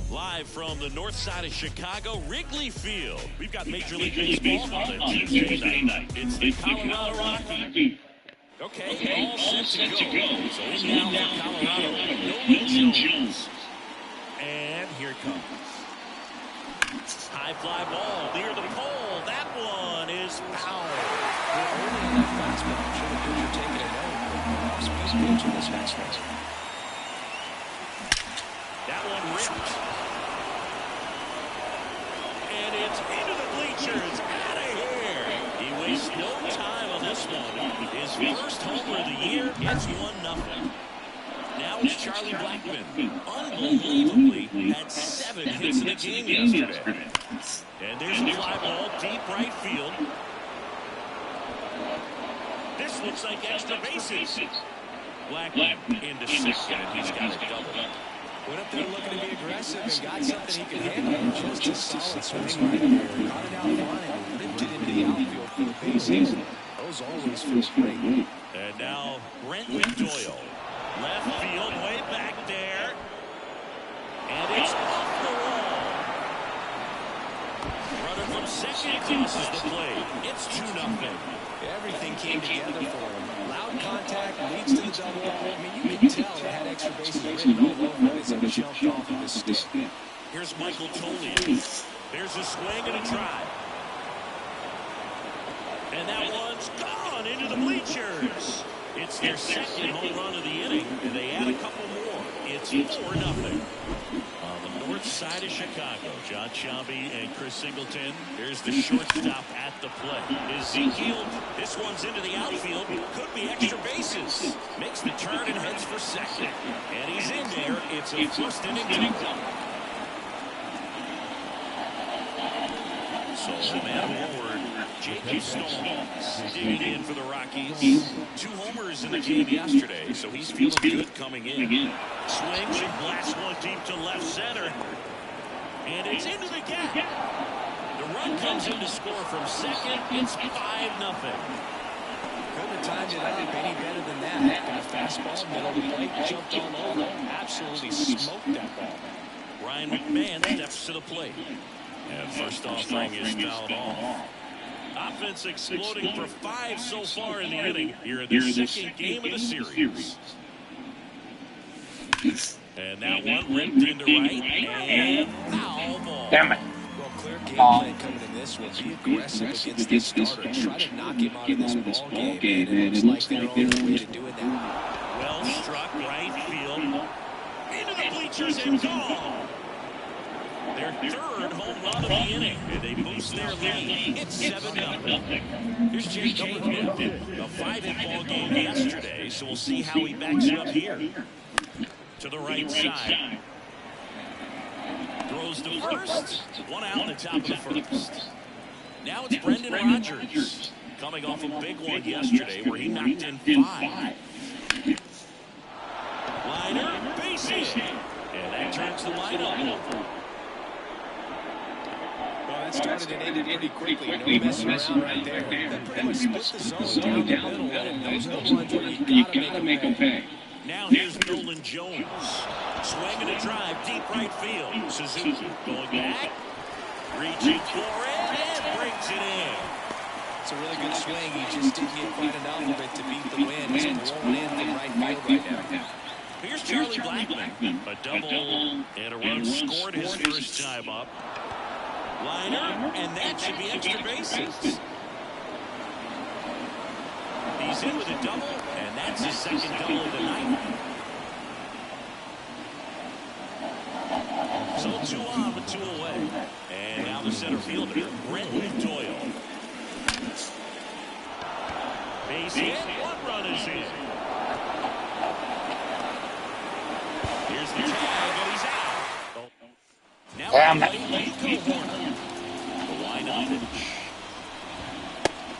Live from the north side of Chicago, Wrigley Field. We've got Major League Baseball on a Tuesday night. It's the Colorado Rockies. Okay, all set to go. So in now for Colorado, Nolan Jones. And here it comes. High fly ball near the pole. That one is foul. Early in that fastball, I'm sure the pitcher taking it out. Off-speed pitch in this fastball. That one ripped. And it's into the bleachers. Out of here. He wastes no time on this one. His first homer of the year. It's 1-0. Now it's Charlie Blackmon. Unbelievably, had 7 hits in the game yesterday. And there's a fly ball deep right field. This looks like extra bases. Blackmon into second, and he's got a double. Went up there looking to be aggressive and got something he could handle. Just a solid swing right there. Got it out line and ripped it into the outfield for the base hit. Those always feel great. And now Brenton Doyle. Left field, way back there. And it's off the wall. Runner from second crosses the plate. It's 2-0. Everything came together for him. Loud contact leads to the double. I mean, you can tell they had extra bases written all over as they jumped off of his stick. Here's Michael Tolian. There's a swing and a drive. And that one's gone into the bleachers. It's their second home run of the inning, and they add a couple more. It's 4-0. On the north side of Chicago, John Sciambi and Chris Singleton. There's the shortstop at the plate. Ezekiel, this one's into the outfield. Could be extra bases. Makes the turn and heads for second. And he's in there. It's a first inning double. So, man forward, J.J. Stone digging in for the Rockies. 2 homers in the game yesterday, so he's feeling good coming in. Swings and blasts one deep to left center. And it's into the gap. The run comes in to score from second. It's 5-0. Couldn't have timed it up any better than that. Got a fastball, middle of the plate, jumped all over. Absolutely smoked that ball. Ryan McMahon steps to the plate. And first offering is fouled off. Offense exploding for 5 so far in the inning. Here in the second game of the series. And that one ripped into right. And foul ball. Damn it. Well, clear game plan coming in this one. Be aggressive against the starter. Try to knock him out of this ball game. And it looks like they're on their way to doing that. Well struck right field. Into the bleachers and gone. Their third home run of the inning, and they boost their lead. It's 7-0. Here's Jake Cahill. A 5-hit ball game yesterday, so we'll see how he backs it up here. To the right side. Throws to first. 1 out in the top of the first. Now it's Brendan Rodgers, coming off a big one yesterday where he knocked in 5. Liner, base hit. And that turns the lineup over. That started and ended pretty quickly. No messing around right there. That pretty much split the zone down the middle. And those are the ones where you gotta make them pay. Now here's Nolan Jones. Swinging a drive, deep right field. Suzuki going back. Reaching for it and brings it in. It's a really good swing. He just didn't get quite enough of it to beat the wind. It's rolling in from right field right now. Here's Charlie Blackmon. A double and a run scored his first time up. Liner, and that should be extra bases. He's in with a double, and that's his second double of the night. So 2 on, but 2 away. And now the center fielder, Brenton Doyle. Base hit, 1 run is in. Here's the tag, and he's out. Now Nico Horner. The line-up pitch.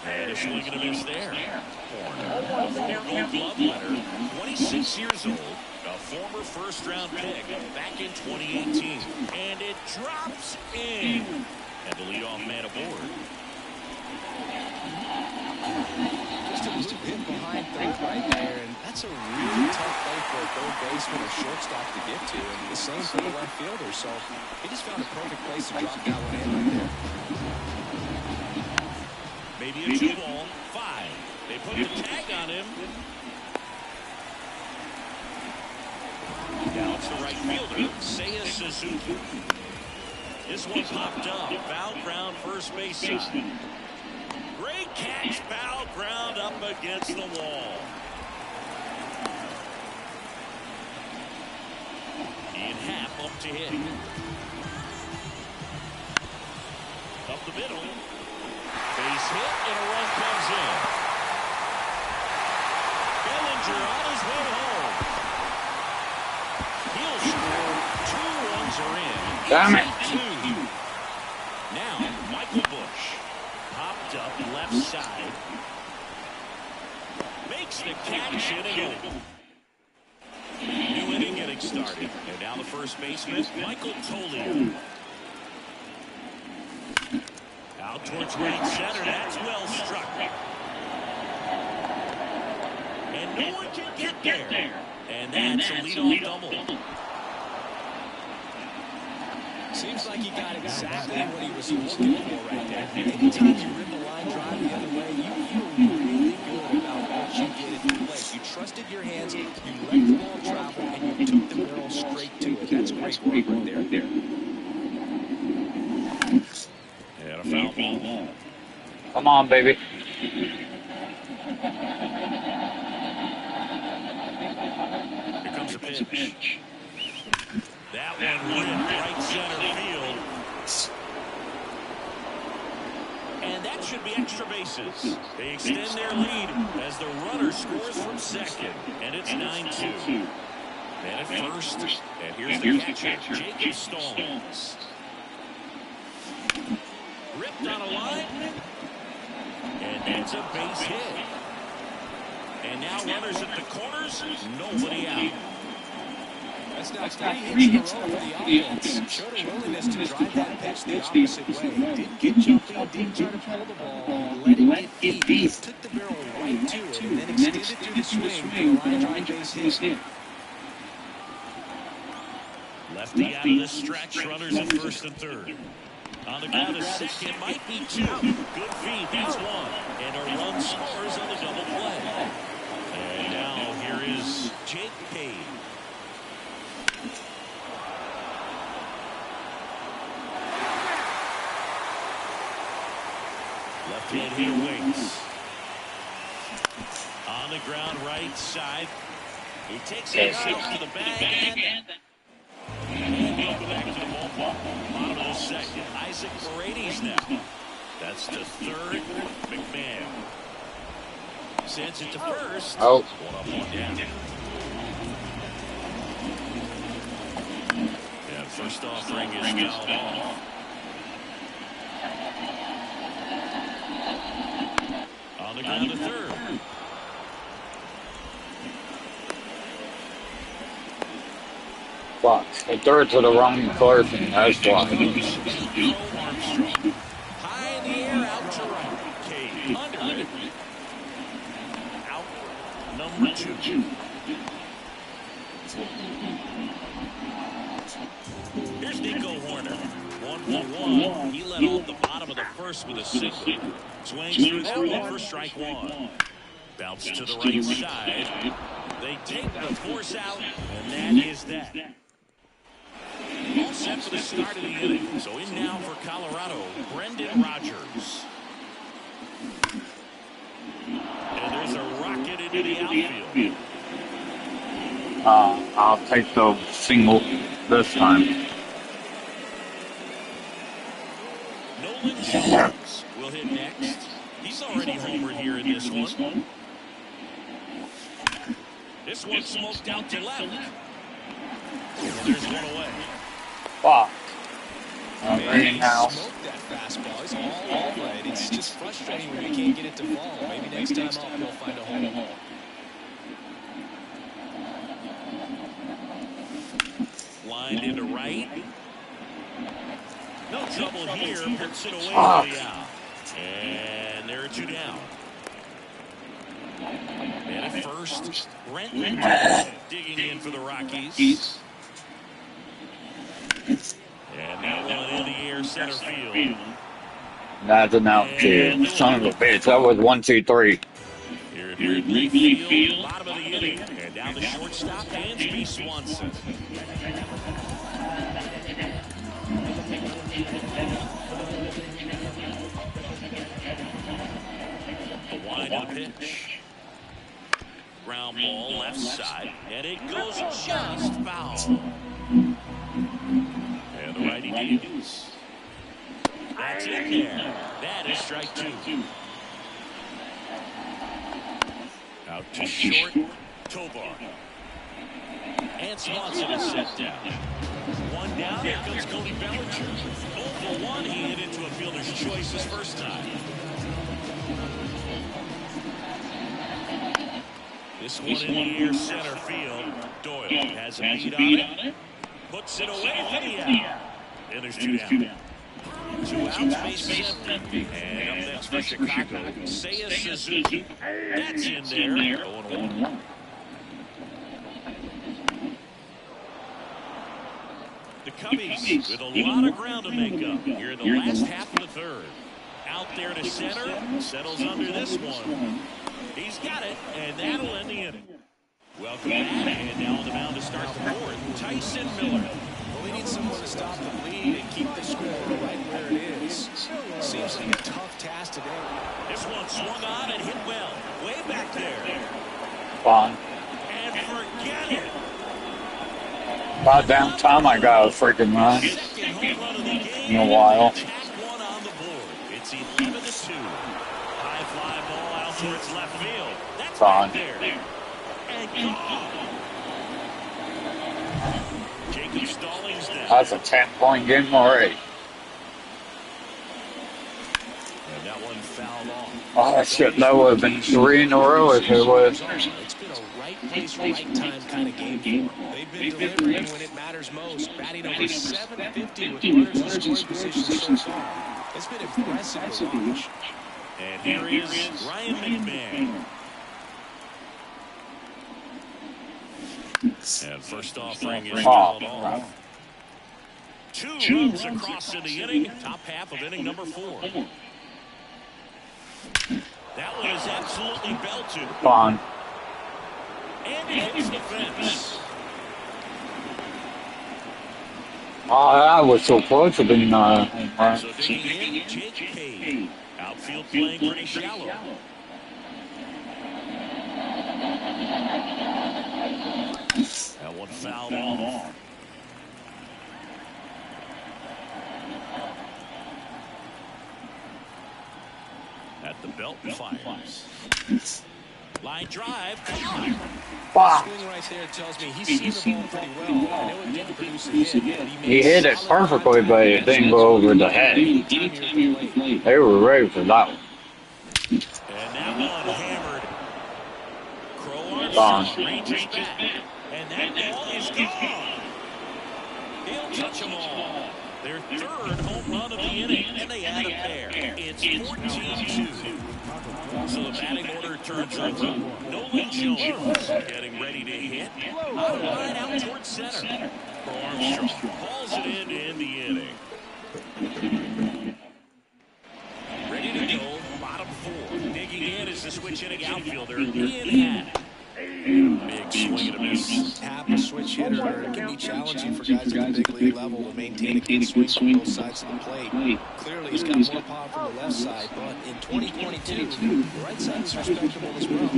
And a swing and a miss there. Horner, a former Gold Glove winner, 26 years old, a former first-round pick back in 2018. And it drops in. And the leadoff man aboard. Just a little hit behind third right there, and that's a really tough play for a third baseman or shortstop to get to, and the same for the left fielder. So he just found a perfect place to drop that one in right there. Maybe a 2-ball, 5. They put the tag on him. Now it's the right fielder, Seiya Suzuki. This one popped up. Foul ground, first base side. Great catch, foul ground up against the wall. In half up to hit. Up the middle. Base hit and a run comes in. Bellinger on his way home. He'll score. 2 runs are in. Damn it. 2. Now Michael Bush popped up left side. Makes the catch in again. New inning getting started. And now the first baseman, Michael Tolio. Out towards right center. That's well struck. And no one can get there. And that's a leadoff double. Seems like he got exactly what he was looking for right there. Anytime you rip a line drive the other way, you feel really good about what you did at the plate. You trusted your hands, you let the ball travel, and you took the barrel straight to it. That's great work right there. And a foul ball. Come on, baby. Here comes a pitch. That one ripped right center field. And that should be extra bases. They extend their lead as the runner scores from second. And it's 9-2. And at first, and here's the catcher, Jacob Stallings. Ripped on a line. And that's a base hit. And now runners at the corners, nobody out. That's now 3 hits in a row for the offense. Showed a willingness to drive that pitch the opposite way. Didn't get jumping, didn't try to pull the ball. Let it get deep. Took the barrel right to it and then extended through the swing for a line drive base hit. Lefty out of the stretch, runners at first and third. On the ground, a second, might be 2. Good feed, that's 1. And a run scores on the double play. And now here is Jake Page. Left-hand hitter waits. On the ground, right side. He takes it out to the bag and welcome back to the ballpark. Bottom of the second. Isaac Paredes now. That's the third. McMahon sends it to first. Oh. 1 up, 1 down. Yeah, first offering is fouled off. On the ground to third. Fuck. I threw it to the wrong person. That's why. High in the air, out to right. Cade under it. Out number 2. Here's Nico Horner. 1-for-1. He led off the bottom of the first with a single. Swings through that one for strike 1. Bounce to the right side. They take the force out, and that is that. All set for the start of the inning. So in now for Colorado, Brendan Rodgers. And there's a rocket into the outfield. I'll take the single this time. Nolan Jones will hit next. He's already homered here in this one. This one smoked out to left. And there's one away. Fuck. Man, now. he smoked that fastball. It's all over it. It's just frustrating when you can't get it to fall. Maybe next time up he'll find a home. Lined into right. No trouble here. Puts it away for the out. And there are 2 down. And at first, Brenton digging in for the Rockies. And that one in the air center field. That's an out, kid. Son of a bitch. That was 1, 2, 3. Here at Wrigley Field, bottom of the inning. And down the shortstop, Dansby Swanson. The wind of the pitch. Ground ball left side. And it goes just foul. And the righty deals. That's in there. That is strike 2. Out to short, Tovar. And Swanson is set down. 1 down, here comes Cody Bellinger. 0 for 1, he hit into a fielder's choice his first time. This one in the air center field. Doyle has a beat on it. Puts it away for the out. And there's 2 down. 2 outs, base empty. And up next for Chicago, Seiya Suzuki. That's in there. 0-1. The Cubbies with a lot of ground to make up here in the last half of the 3rd. Out there to center. Settles under this one. He's got it, and that'll end the inning. Welcome back, and now on the mound to start the 4th, Tyson Miller. Well, we need someone to stop the lead and keep the score right where it is. Seems like a tough task today. This one swung on and hit well. Way back there. Fun. And forget it. About damn time I got a freaking run. Second home run of the game. In a while. Tack one on the board. It's 11-2. High fly ball out towards left field. That's Fine. back there. And gone. Jacob Stallings down. That's a 10-point game already. And that one fouled off. Oh, shit, that would have been 3 in a row if it was. It's been a right place, right time kind of game for them. They've been delivering when it matters most. Batting over 750 with runners in scoring position so far. It's been impressive to watch. And here is Ryan McMahon. And first offering is called off. 2 runs across in the inning. Top half of inning number 4. That one is absolutely belted. Fun. And it hits the fence. Oh, that was so close to being So digging in, Jake Cade. Outfield playing pretty shallow. That one fouled off. At the belt, fires. Line drive. Wow. Swing right there tells me he's seen the ball pretty well. I know it didn't produce a hit, but He hit it perfectly, but it didn't go over the head. They were ready for that one. And that one hammered. Crow Gone. Armstrong reaches back. And that ball is gone. He'll touch them all. Their 3rd home run of the inning, and they add a pair. It's 14-2. So the batting order turns over. Nolan Jones getting ready to hit. On the line out towards center. For Armstrong. Calls it in to end the inning. Ready to go. Bottom 4. Digging in is the switch hitting outfielder. Ian Happ. Big swing and a miss. Happ, a switch hitter, it can be challenging for guys at the big league level to maintain a good swing from both sides of the plate. Clearly, he's got more power from the left side, but in 2022, the right side is respectable as well.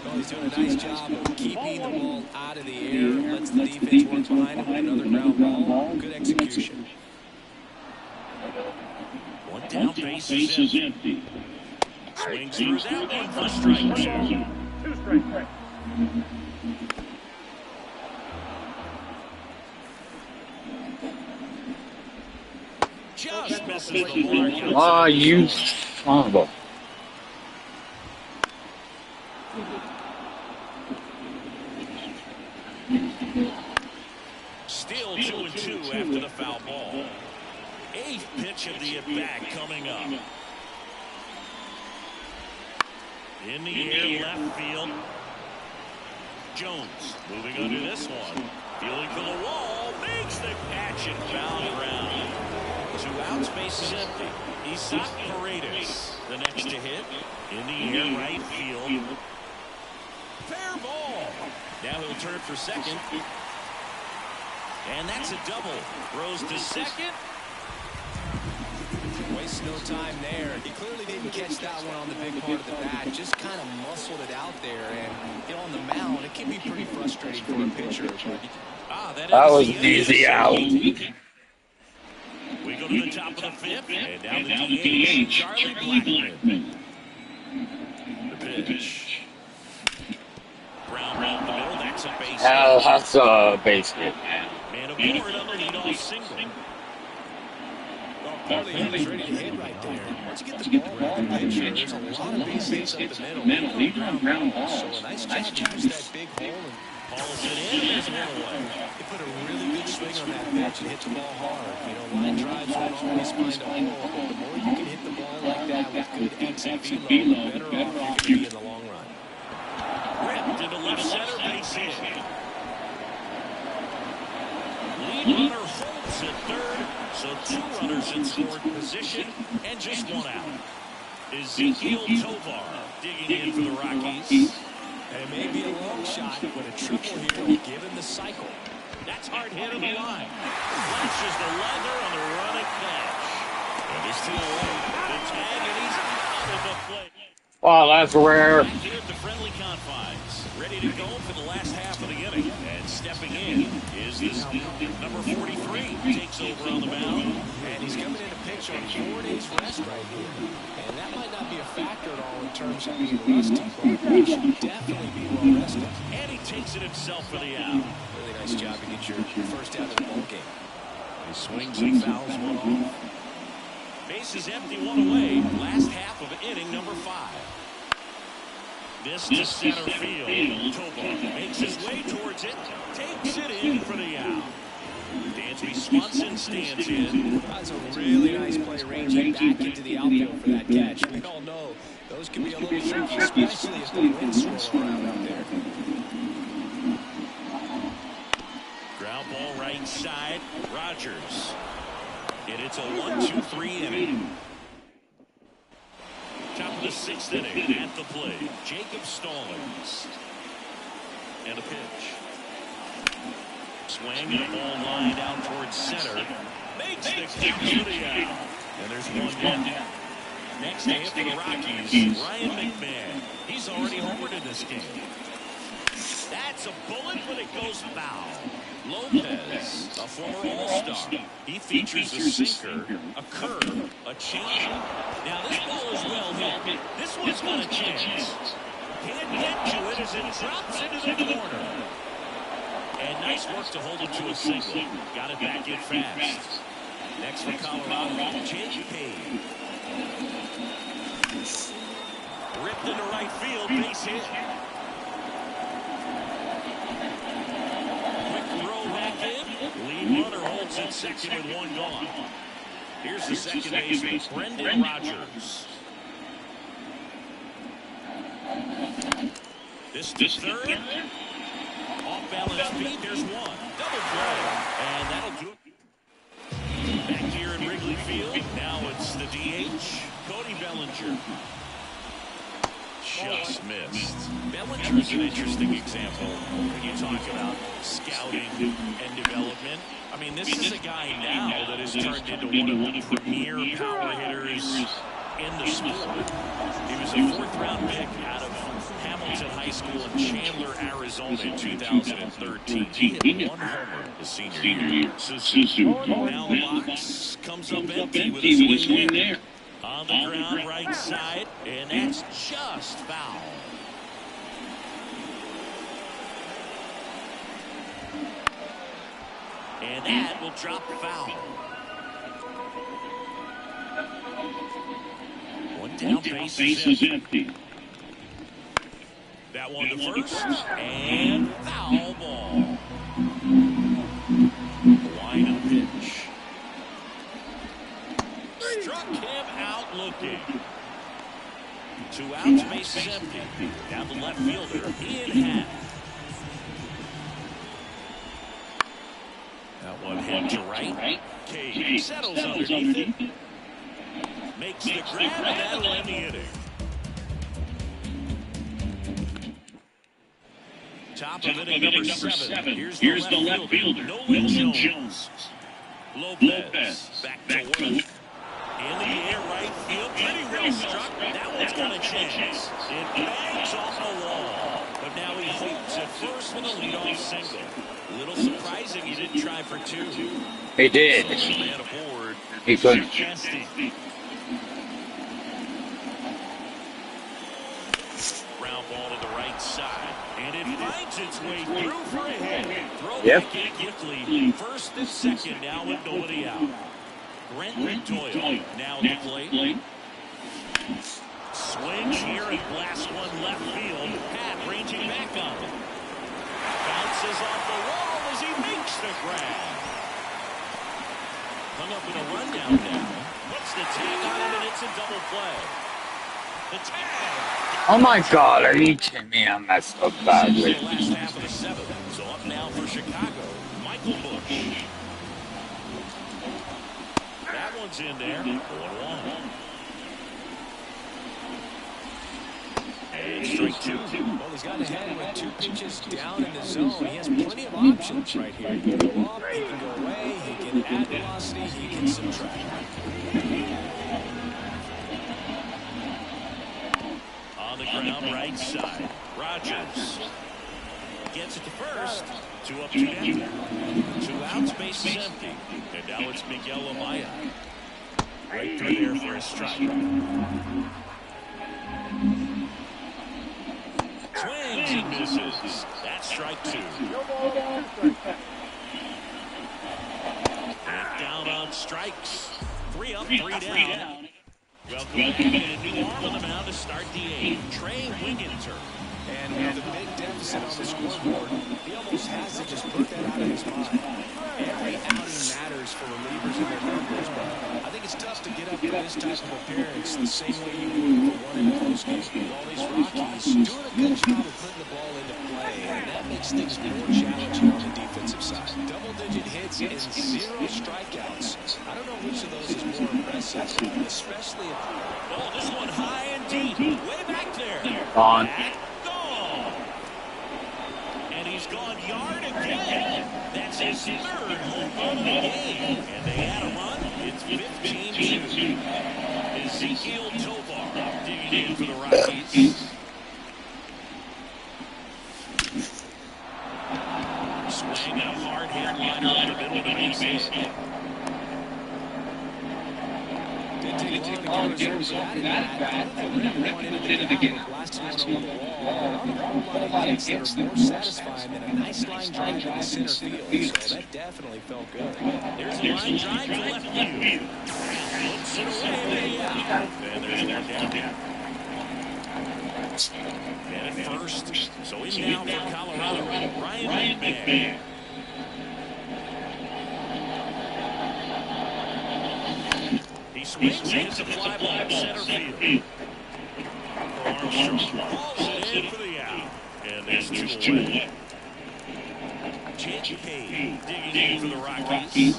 Well, he's doing a nice job of keeping the ball out of the air, lets the defense work behind him with another ground ball. Good execution. One down, base is empty. Swings through that one for strike 2. Just misses the mark. Ah, you son of a... Still 2-2 after the foul ball. 8th pitch of the at-bat coming up. In the air, left field. Jones moving under this one. Feeling for the wall. Makes the catch and foul ground. 2 outs, base is empty. Isaac Paredes, the next to hit. In the air, right field. Fair ball. Now he'll turn for second. And that's a double. Throws to second. Wastes no time there. He clearly didn't catch that one on the big part of the bat. Just kind of muscled it out there. And on the mound, it can be pretty frustrating for a pitcher. That was an easy out. We go to the top of the 5th. And now the DH, Charlie Blackmon. The pitch. Brown round the middle. That's a base hit. That's a base hit. Man aboard on the leadoff single. Early is ready to hit right there. Once you get the ball around the pitcher, there's a lot of base hits up the middle. Leave ground ball. So a nice job to use that big hole and hauls it in. There's one away. He put a really good swing on that pitch and hit the ball hard. You know, line drives won't always find a hole, but the more you can hit the ball like that with good exit velo, the better off you're going to be in the long run. Ripped into left center, base hit. Lead runner holds at third, so 2 runners in scoring position and just 1 out. Ezekiel Tovar digging in for the Rockies. It may be a long shot, but a triple here will give him the cycle. That's hard hit on the line. Flashes the leather on the running catch. And he's still away. The tag, and he's out of the plate. Wow, that's rare. Back here at the friendly confines. Ready to go for the last half of the inning. And stepping in is this number 43. Takes over on the mound. And he's coming in to pitch on 4 days rest right here. And that might not be a factor at all in terms of being rusty, but he should definitely be well rested. And he takes it himself for the out. Really nice job to get your first out of the ball game. He swings and fouls one off. Base is empty, 1 away. Last half of inning number 5. This to center field. Tovar makes his way towards it. Takes it in for the out. Dansby Swanson stands in. That's a really nice play ranging back into the outfield for that catch. We all know those can be a little tricky, especially if the wind's swirling around out there. Ground ball right side. Rogers. And it's a 1-2-3 inning. Top of the 6th inning at the plate. Jacob Stallings. And a pitch. Swing and a ball lined out towards center. Makes the catch for the out. And there's 1 down. Next to hit for the Rockies, Ryan McMahon. He's already homered in this game. That's a bullet, but it goes foul. Lopez, a former All-Star. He features a sinker, a curve, a changeup. Now this ball is well hit. This one's got a chance. Can't get to it as it drops into the corner. And nice work to hold it to a single. Got it back in fast. Next for Colorado, Jake Payne. Ripped into right field, base hit. Lead runner holds at second with 1 gone. Here's the second baseman, Brendan Rodgers. This to third. Off balance feet, there's 1. Double play. And that'll do it. Back here in Wrigley Field. Now it's the DH, Cody Bellinger. Just missed. Bellinger is an interesting example when you talk about scouting and development. I mean, this is a guy now that has turned into one of the premier power hitters in the sport. He was a 4th-round pick out of Hamilton High School in Chandler, Arizona in 2013. He hit 1 homer his senior year. Now the box comes up empty with a swing there. On the ground, right side, and that's just foul. And that will drop foul. 1 down, base is empty. That one to first, and foul ball. Line of pitch. Struck him out looking. 2 outs, base base is empty. Down the left fielder, in half. That one hit to right. Cage settles underneath it. Makes the grab, and that'll end the inning. Top of inning number 7. Here's the left fielder, Nolan Jones. Lopez back to work. In the air, right field, pretty well struck. That one's got a chance. It bangs off the wall. But now he hopes at first with a leadoff single. A little surprising he didn't try for 2. He did. Man aboard. He couldn't. Ground ball to the right side. And it finds its way through for a hit. Throw Yep. back in quickly. First and second now with nobody out. Brent Doyle now at the plate. Swings here and blasts one left field. Pat ranging back on it. Bounces off the wall as he makes the grab. Hung up in a rundown now. Puts the tag on it and it's a double play. The tag. Oh my God, are you kidding me? I messed up badly. The last half of the 7th. So up now for Chicago, Michael Busch. That one's in there. 1-1. And strike 2. Well, he's got ahead with 2 pitches down in the zone. He has plenty of options right here. He can go up, he can go away, he can add velocity, he can subtract. On the ground, right side. Rogers gets it to first. 2 up, 2 down. 2 outs, base is empty. And now it's Miguel Amaya. Right through there for a strike. Swings and misses. That's strike 2. And down on strikes. 3 up, 3 down. Welcome back. A new arm on the mound to start the 8th. Trey Winginter. And with the big deficit on the scoreboard, he almost has to just put that out of his mind. Every outing matters for relievers and their numbers, but I think it's tough to get up for this type of appearance the same way you would for one in a close game. All these Rockies doing a good job of putting the ball into play, and that makes things more challenging on the defensive side. Double-digit hits and 0 strikeouts. I don't know which of those is more impressive, especially if... Oh, this one high and deep. Way back there. On. And he's gone yard again. That's his 3rd home run of the game. And they add a run. It's 15-2. Ezekiel Tovar digging in for the Rockies. Swing and a hard hit liner up the middle of the base hit. Did take long to get that at bat. Hits that are more satisfying than a nice line drive in the center field. So that definitely felt good. There's a line drive to left field. Looks it away out. And there's one down. And at first, so in now for Colorado, Ryan McMahon. He swings and hits a fly ball center field. Armstrong hauls it in for the out. And there's 2 away. Jake Hay digging in for the Rockies.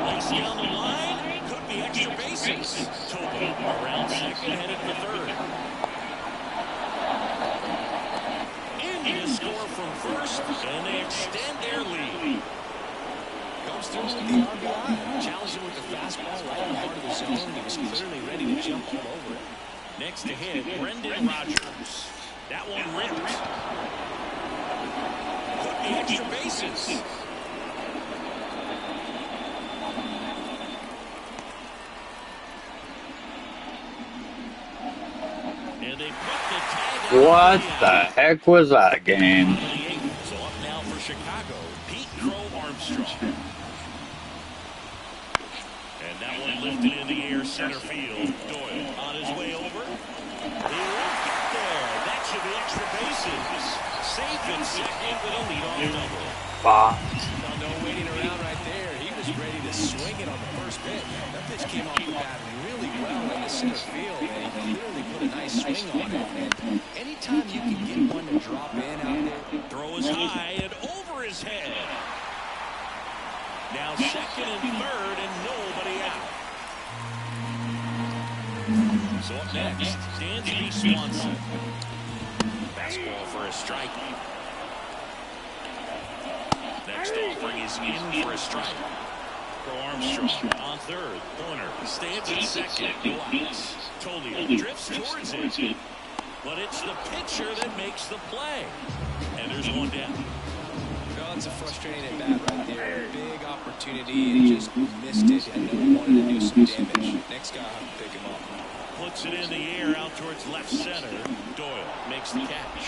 Lacy on the line. Could be extra bases. Topa around second, headed for 3rd. India score from first, and they extend their lead. Comes through with the RBI. Challenged him with the fastball right in the heart of the zone. He was clearly ready to jump all over it. Next to hit, Brendan Rodgers. That one ripped. Could be extra bases. And they put the tag on. What the heck was that game? So up now for Chicago, Pete Crow Armstrong. And that one lifted in the air center field. Doyle on his way over. He won't get there. That should be extra bases. Safe in second with a leadoff double. Fuck. No waiting around right there. He is ready to swing it on the first pitch. That pitch came off the bat really well in the center field, and he clearly put a nice swing on it. And anytime you can get one to drop in out there, throw is high and over his head. Now second and third, and nobody out. So up next, Dansby Swanson. Fastball for a strike. Next offering is in for a strike. For Armstrong on third. Corner stands at second. Blocks. Tolia drifts towards it. But it's the pitcher that makes the play. And there's one down. Well, it's a frustrating at bat right there. Big opportunity and just missed it. I know he wanted to do some damage. Next guy, I'll pick him up. Puts it in the air out towards left center. Doyle makes the catch.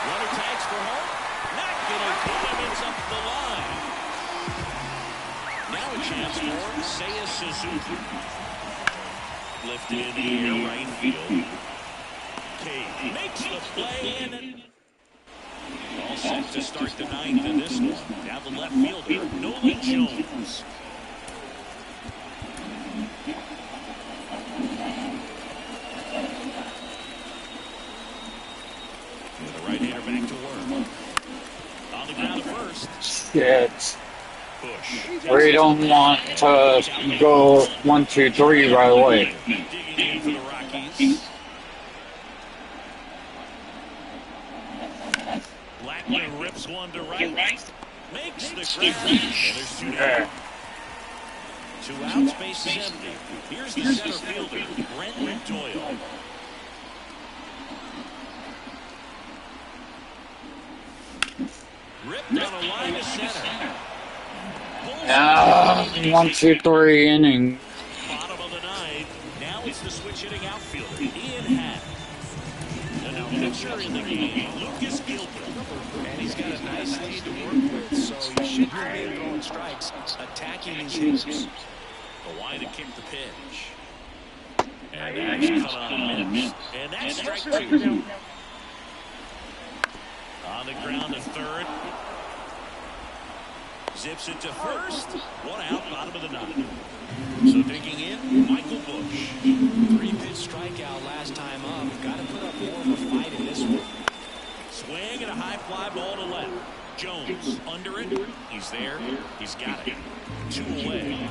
Runner tags for home. Not gonna get him. It's up the line. Now a chance for Seiya Suzuki. Lifted in the air, right field. Cade makes the play and all set to start the ninth in this one. Now the left fielder, Nolan Jones. And the right-hander back to work. On the ground at first. Shit. Bush. We don't want to go 1, 2, 3 right away. Digging in for the Rockies. Blackman rips one to right. Makes the grab. And there's two down. 2 outs, base is empty. Here's the center fielder, Brenton Doyle. Ripped on a line to center. 1, 2, 3 inning. Bottom of the ninth. Now it's the switch hitting outfielder, Ian Happ. And now pitcher in the game, Lucas Gilbert. And he's got a nice lead to work with, so he should be throwing strikes, attacking these hitters. The wide to kick the pitch. And that's cut on a miss. And that's strike 2. On the ground to third. Zips it to first. 1 out, bottom of the ninth. So digging in, Michael Bush. 3-pitch strikeout last time up. Got to put up more of a fight in this one. Swing and a high fly ball to left. Jones under it. He's there. He's got it. 2 away.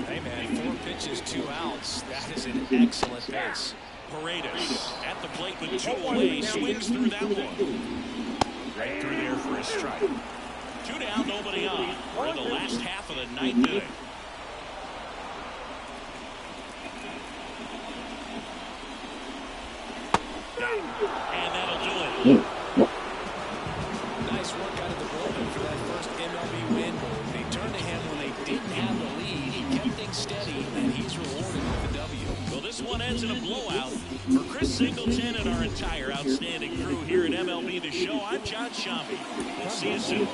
Hey, man, 4 pitches, 2 outs. That is an excellent pace. Paredes at the plate with 2 away. Swings through that one. Right through there for a strike. 2 down, nobody on. We're in the last half of the ninth inning. And that'll do it. Nice work out of the bullpen for that first MLB win. They turned to him when they didn't have the lead. He kept things steady, and he's rewarded with the W. Well, this one ends in a blowout. For Chris Singleton and our entire outstanding crew here at MLB The Show, I'm John Shambi. We'll see you soon.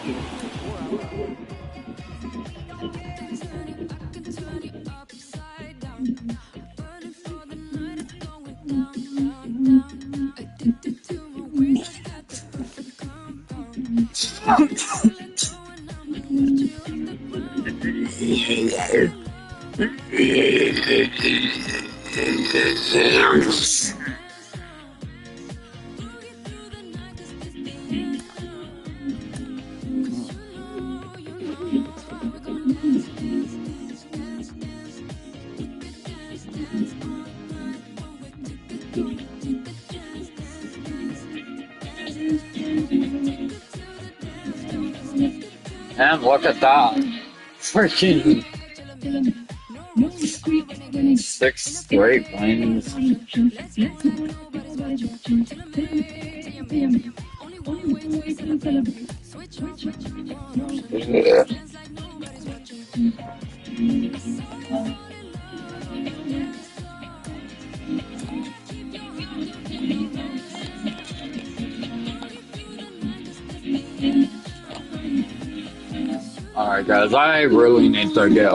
And look at that. Freaking 6 straight wins. Yeah. Alright guys, I really need to get